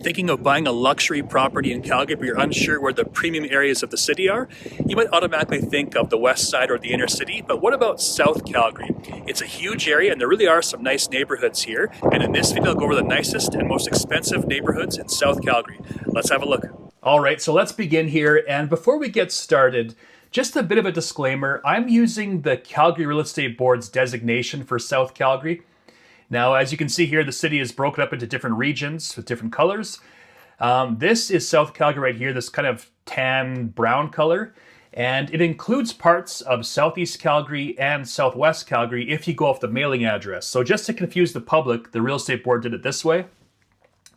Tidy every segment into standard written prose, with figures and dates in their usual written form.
thinking of buying a luxury property in Calgary but you're unsure where the premium areas of the city are, you might automatically think of the west side or the inner city, but what about South Calgary? It's a huge area and there really are some nice neighborhoods here, and in this video I'll go over the nicest and most expensive neighborhoods in South Calgary. Let's have a look. All right, so let's begin here, and before we get started, just a bit of a disclaimer. I'm using the Calgary Real Estate Board's designation for South Calgary. Now, as you can see here, the city is broken up into different regions with different colors. This is South Calgary right here, this kind of tan brown color. And it includes parts of Southeast Calgary and Southwest Calgary if you go off the mailing address. So just to confuse the public, the Real Estate Board did it this way.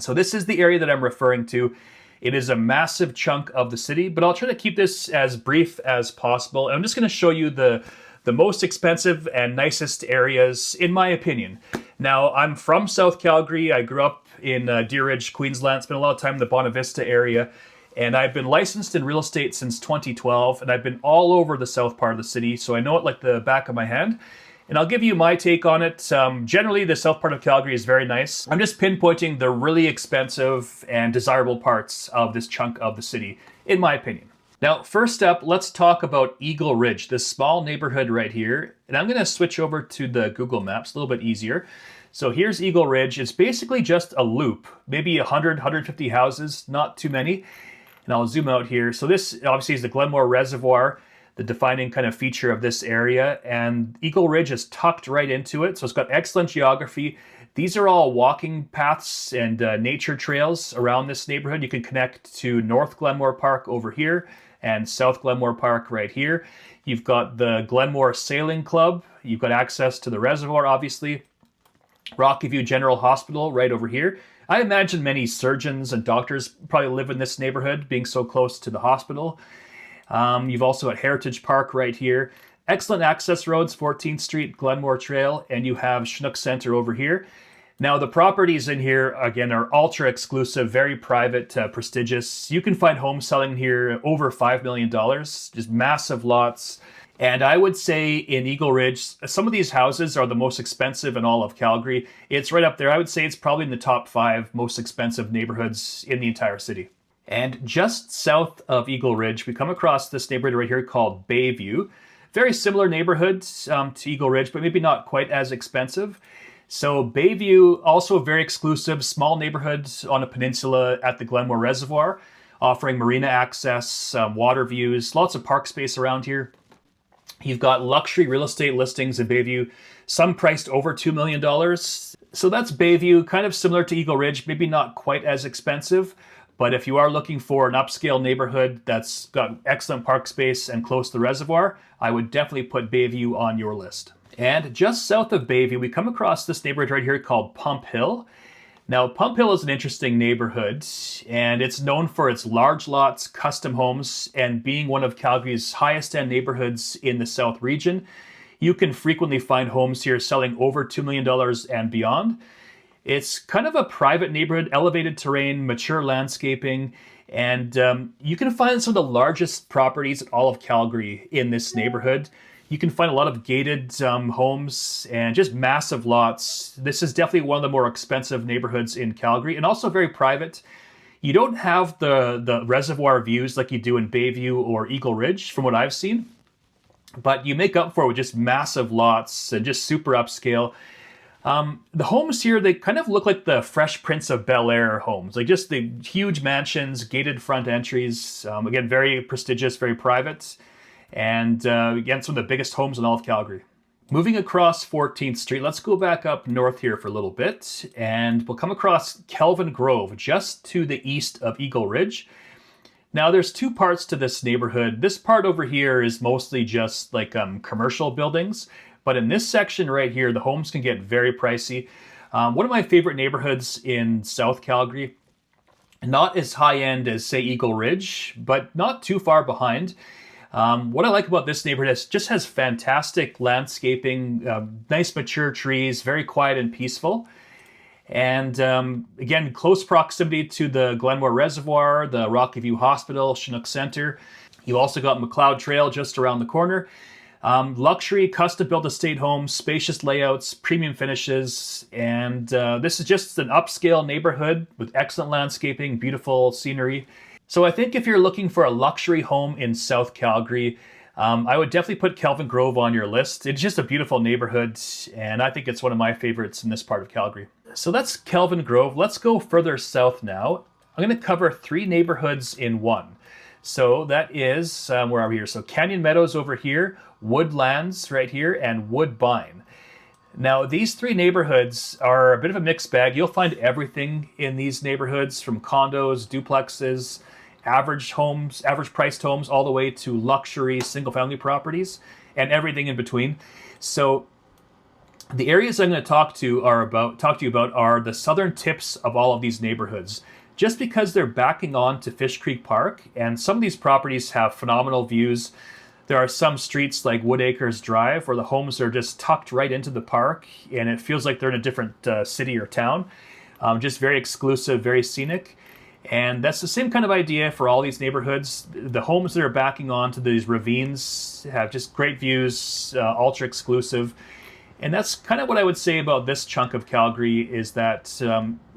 So this is the area that I'm referring to. It is a massive chunk of the city, but I'll try to keep this as brief as possible. And I'm just going to show you the most expensive and nicest areas, in my opinion. Now, I'm from South Calgary. I grew up in Deer Ridge, Queensland. Spent a lot of time in the Bonavista Vista area. And I've been licensed in real estate since 2012. And I've been all over the south part of the city, so I know it like the back of my hand. And I'll give you my take on it. Generally, the south part of Calgary is very nice. I'm just pinpointing the really expensive and desirable parts of this chunk of the city, in my opinion. Now, first up, let's talk about Eagle Ridge, this small neighborhood right here. And I'm going to switch over to the Google Maps, a little bit easier. So here's Eagle Ridge. It's basically just a loop, maybe 100, 150 houses, not too many. And I'll zoom out here. So this obviously is the Glenmore Reservoir, the defining kind of feature of this area. And Eagle Ridge is tucked right into it. So it's got excellent geography. These are all walking paths and nature trails around this neighborhood. You can connect to North Glenmore Park over here and South Glenmore Park right here. You've got the Glenmore Sailing Club. You've got access to the reservoir, obviously. Rocky View General Hospital right over here. I imagine many surgeons and doctors probably live in this neighborhood, being so close to the hospital. You've also got Heritage Park right here. Excellent access roads, 14th Street, Glenmore Trail, and you have Chinook Center over here. Now, the properties in here, again, are ultra exclusive, very private, prestigious. You can find homes selling here over $5 million, just massive lots. And I would say in Eagle Ridge, some of these houses are the most expensive in all of Calgary. It's right up there. I would say it's probably in the top 5 most expensive neighborhoods in the entire city. And just south of Eagle Ridge, we come across this neighborhood right here called Bayview. Very similar neighborhood to Eagle Ridge, but maybe not quite as expensive. So Bayview, also a very exclusive, small neighborhood on a peninsula at the Glenmore Reservoir, offering marina access, water views, lots of park space around here. You've got luxury real estate listings in Bayview, some priced over $2 million. So that's Bayview, kind of similar to Eagle Ridge, maybe not quite as expensive. But if you are looking for an upscale neighborhood that's got excellent park space and close to the reservoir, I would definitely put Bayview on your list. And just south of Bayview, we come across this neighborhood right here called Pump Hill. Now, Pump Hill is an interesting neighborhood, and it's known for its large lots, custom homes, and being one of Calgary's highest-end neighborhoods in the South region. You can frequently find homes here selling over $2 million and beyond. It's kind of a private neighborhood, elevated terrain, mature landscaping, and you can find some of the largest properties in all of Calgary in this neighborhood. You can find a lot of gated homes and just massive lots. This is definitely one of the more expensive neighborhoods in Calgary, and also very private. You don't have the reservoir views like you do in Bayview or Eagle Ridge, from what I've seen, but you make up for it with just massive lots and just super upscale. The homes here, they kind of look like the Fresh Prince of Bel-Air homes, like just the huge mansions, gated front entries, again, very prestigious, very private. And again, some of the biggest homes in all of Calgary. Moving across 14th Street, let's go back up north here for a little bit, and we'll come across Kelvin Grove, just to the east of Eagle Ridge. Now, there's 2 parts to this neighborhood. This part over here is mostly just like commercial buildings, but in this section right here, the homes can get very pricey. One of my favorite neighborhoods in South Calgary, not as high-end as, say, Eagle Ridge, but not too far behind. What I like about this neighborhood is it just has fantastic landscaping, nice mature trees, very quiet and peaceful. And again, close proximity to the Glenmore Reservoir, the Rocky View Hospital, Chinook Center. You've also got McLeod Trail just around the corner. Luxury, custom-built estate homes, spacious layouts, premium finishes, and this is just an upscale neighborhood with excellent landscaping, beautiful scenery. So I think if you're looking for a luxury home in South Calgary, I would definitely put Kelvin Grove on your list. It's just a beautiful neighborhood, and I think it's one of my favorites in this part of Calgary. So that's Kelvin Grove. Let's go further south now. I'm going to cover 3 neighborhoods in one. So that is, where are we here? So Canyon Meadows over here, Woodlands right here, and Woodbine. Now, these 3 neighborhoods are a bit of a mixed bag. You'll find everything in these neighborhoods, from condos, duplexes, average homes, average priced homes, all the way to luxury single-family properties, and everything in between. So the areas I'm going to talk to you about are the southern tips of all of these neighborhoods. Just because they're backing on to Fish Creek Park, and some of these properties have phenomenal views. There are some streets like Woodacres Drive where the homes are just tucked right into the park, and it feels like they're in a different city or town. Just very exclusive, very scenic. And that's the same kind of idea for all these neighborhoods. The homes that are backing onto these ravines have just great views, ultra exclusive. And that's kind of what I would say about this chunk of Calgary, is that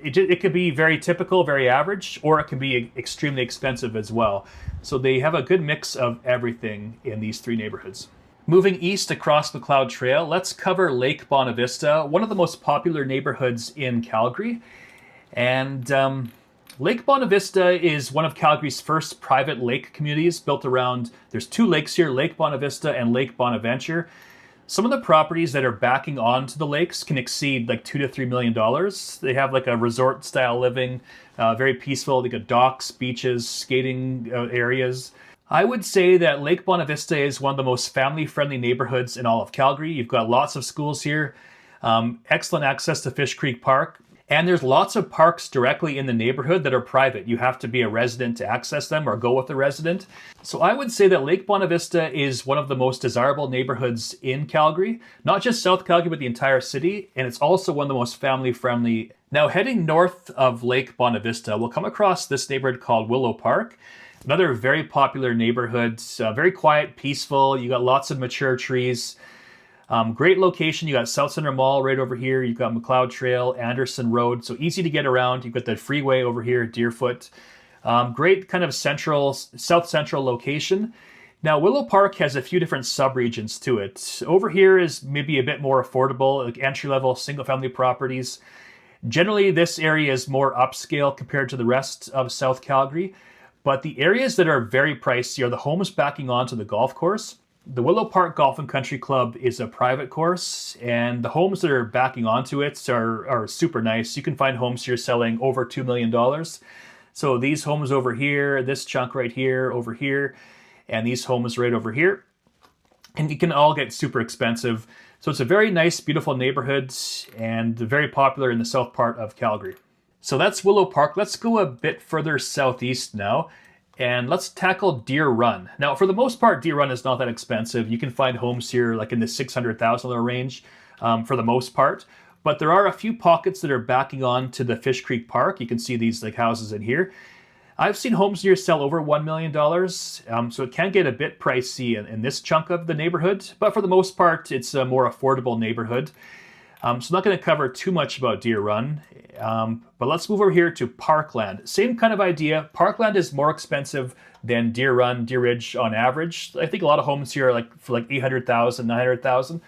it could be very typical, very average, or it can be extremely expensive as well. So they have a good mix of everything in these 3 neighborhoods. Moving east across McLeod Trail, let's cover Lake Bonavista, one of the most popular neighborhoods in Calgary. And Lake Bonavista is one of Calgary's first private lake communities built around, there's 2 lakes here, Lake Bonavista and Lake Bonaventure. Some of the properties that are backing onto the lakes can exceed like $2 to $3 million. They have like a resort style living, very peaceful. They got docks, beaches, skating areas. I would say that Lake Bonavista is one of the most family-friendly neighborhoods in all of Calgary. You've got lots of schools here, excellent access to Fish Creek Park, and there's lots of parks directly in the neighborhood that are private. You have to be a resident to access them or go with a resident. So I would say that Lake Bonavista is one of the most desirable neighborhoods in Calgary, not just South Calgary, but the entire city, and it's also one of the most family-friendly. Now, heading north of Lake Bonavista, we'll come across this neighborhood called Willow Park. Another very popular neighborhood, very quiet, peaceful. You got lots of mature trees. Great location. You got South Center Mall right over here. You've got McLeod Trail, Anderson Road. So easy to get around. You've got the freeway over here, Deerfoot. Great kind of south central location. Now, Willow Park has a few different subregions to it. Over here is maybe a bit more affordable, like entry-level single-family properties. Generally, this area is more upscale compared to the rest of South Calgary. But the areas that are very pricey are the homes backing onto the golf course. The Willow Park Golf and Country Club is a private course, and the homes that are backing onto it are super nice. You can find homes here selling over $2 million. So these homes over here, this chunk right here, over here, and these homes right over here. And you can all get super expensive. So it's a very nice, beautiful neighborhood and very popular in the south part of Calgary. So that's Willow Park. Let's go a bit further southeast now. And let's tackle Deer Run. Now, for the most part, Deer Run is not that expensive. You can find homes here like in the $600,000 range for the most part. But there are a few pockets that are backing on to the Fish Creek Park. You can see these like houses in here. I've seen homes here sell over $1 million. So it can get a bit pricey in this chunk of the neighborhood. But for the most part, it's a more affordable neighborhood. So I'm not going to cover too much about Deer Run, but let's move over here to Parkland. Same kind of idea. Parkland is more expensive than Deer Run, Deer Ridge on average. I think a lot of homes here are for $800,000, $900,000,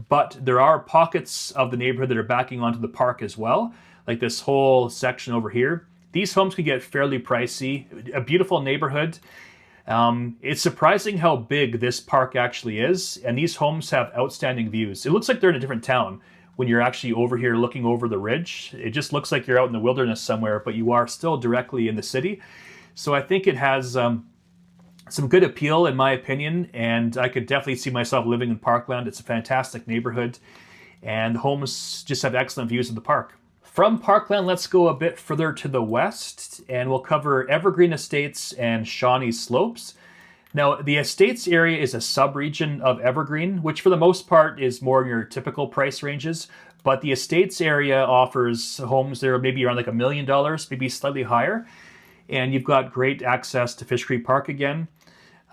but there are pockets of the neighborhood that are backing onto the park as well, like this whole section over here. These homes can get fairly pricey. A beautiful neighborhood. It's surprising how big this park actually is, and these homes have outstanding views. It looks like they're in a different town when you're actually over here looking over the ridge. It just looks like you're out in the wilderness somewhere, but you are still directly in the city. So I think it has some good appeal in my opinion, and I could definitely see myself living in Parkland. It's a fantastic neighborhood, and the homes just have excellent views of the park. From Parkland, let's go a bit further to the west, and we'll cover Evergreen Estates and Shawnee Slopes. Now, the Estates area is a sub-region of Evergreen, which for the most part is more in your typical price ranges. But the Estates area offers homes that are maybe around like $1 million, maybe slightly higher. And you've got great access to Fish Creek Park again.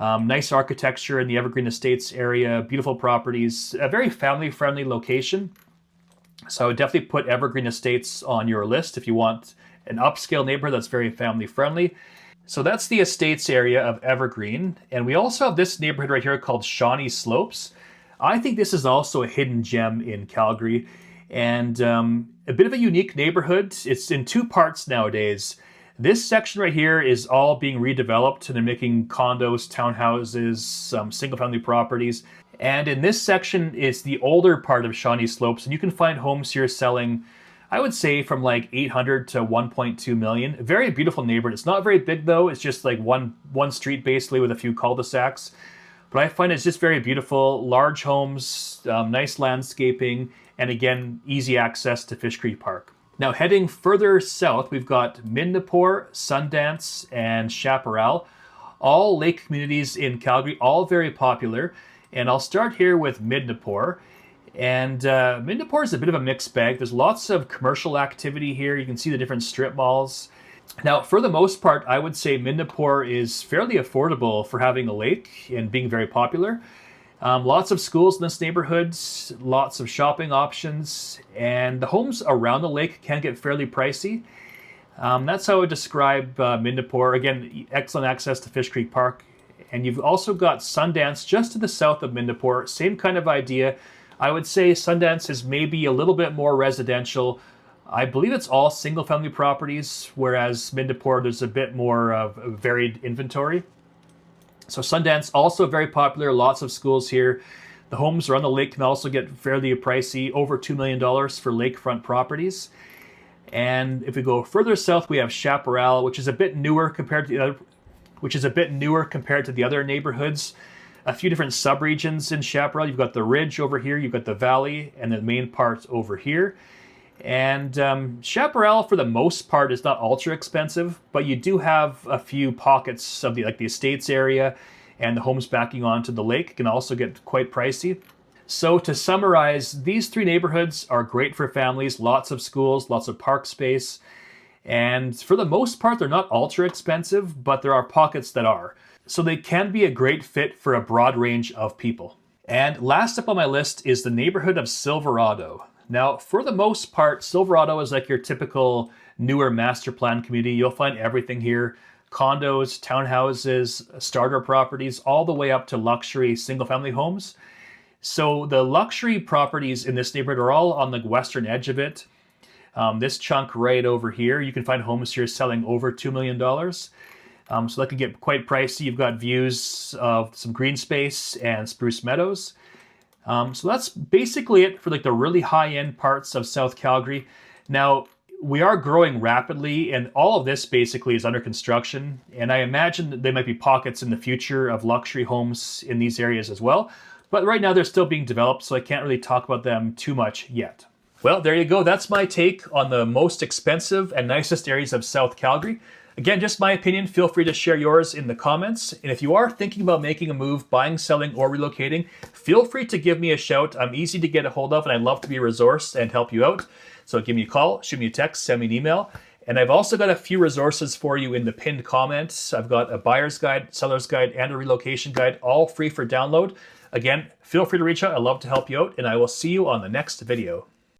Nice architecture in the Evergreen Estates area, beautiful properties, a very family-friendly location. So I would definitely put Evergreen Estates on your list if you want an upscale neighborhood that's very family-friendly. So that's the Estates area of Evergreen. And we also have this neighborhood right here called Shawnee Slopes. I think this is also a hidden gem in Calgary, and a bit of a unique neighborhood. It's in two parts nowadays. This section right here is all being redeveloped, and they're making condos, townhouses, single-family properties. And in this section is the older part of Shawnee Slopes, and you can find homes here selling, I would say, from like 800 to 1.2 million. A very beautiful neighborhood. It's not very big though. It's just like one street basically with a few cul-de-sacs. But I find it's just very beautiful. Large homes, nice landscaping, and again, easy access to Fish Creek Park. Now heading further south, we've got Midnapore, Sundance, and Chaparral, all lake communities in Calgary, all very popular. And I'll start here with Midnapore. And Midnapore is a bit of a mixed bag. There's lots of commercial activity here. You can see the different strip malls. Now, for the most part, I would say Midnapore is fairly affordable for having a lake and being very popular. Lots of schools in this neighborhood, lots of shopping options, and the homes around the lake can get fairly pricey. That's how I would describe Midnapore. Again, excellent access to Fish Creek Park. And you've also got Sundance just to the south of Midnapore. Same kind of idea. I would say Sundance is maybe a little bit more residential. I believe it's all single-family properties, whereas Midnapore, there's a bit more of a varied inventory. So Sundance, also very popular, lots of schools here. The homes around the lake can also get fairly pricey, over $2 million for lakefront properties. And if we go further south, we have Chaparral, which is a bit newer compared to the other neighborhoods. A few different subregions in Chaparral. You've got the ridge over here, you've got the valley, and the main part over here. And Chaparral, for the most part, is not ultra expensive, but you do have a few pockets of the estates area, and the homes backing onto the lake can also get quite pricey. So to summarize, these three neighborhoods are great for families, lots of schools, lots of park space, and for the most part, they're not ultra expensive, but there are pockets that are. So they can be a great fit for a broad range of people. And last up on my list is the neighborhood of Silverado. Now, for the most part, Silverado is like your typical newer master plan community. You'll find everything here: condos, townhouses, starter properties, all the way up to luxury single-family homes. So the luxury properties in this neighborhood are all on the western edge of it. This chunk right over here, you can find homes here selling over $2 million. So that can get quite pricey. You've got views of some green space and Spruce Meadows. So that's basically it for like the really high-end parts of South Calgary. Now, we are growing rapidly, and all of this basically is under construction. And I imagine that there might be pockets in the future of luxury homes in these areas as well. But right now they're still being developed, so I can't really talk about them too much yet. Well, there you go. That's my take on the most expensive and nicest areas of South Calgary. Again, just my opinion. Feel free to share yours in the comments. And if you are thinking about making a move, buying, selling, or relocating, feel free to give me a shout. I'm easy to get a hold of, and I'd love to be a resource and help you out. So give me a call, shoot me a text, send me an email. And I've also got a few resources for you in the pinned comments. I've got a buyer's guide, seller's guide, and a relocation guide, all free for download. Again, feel free to reach out. I'd love to help you out, and I will see you on the next video.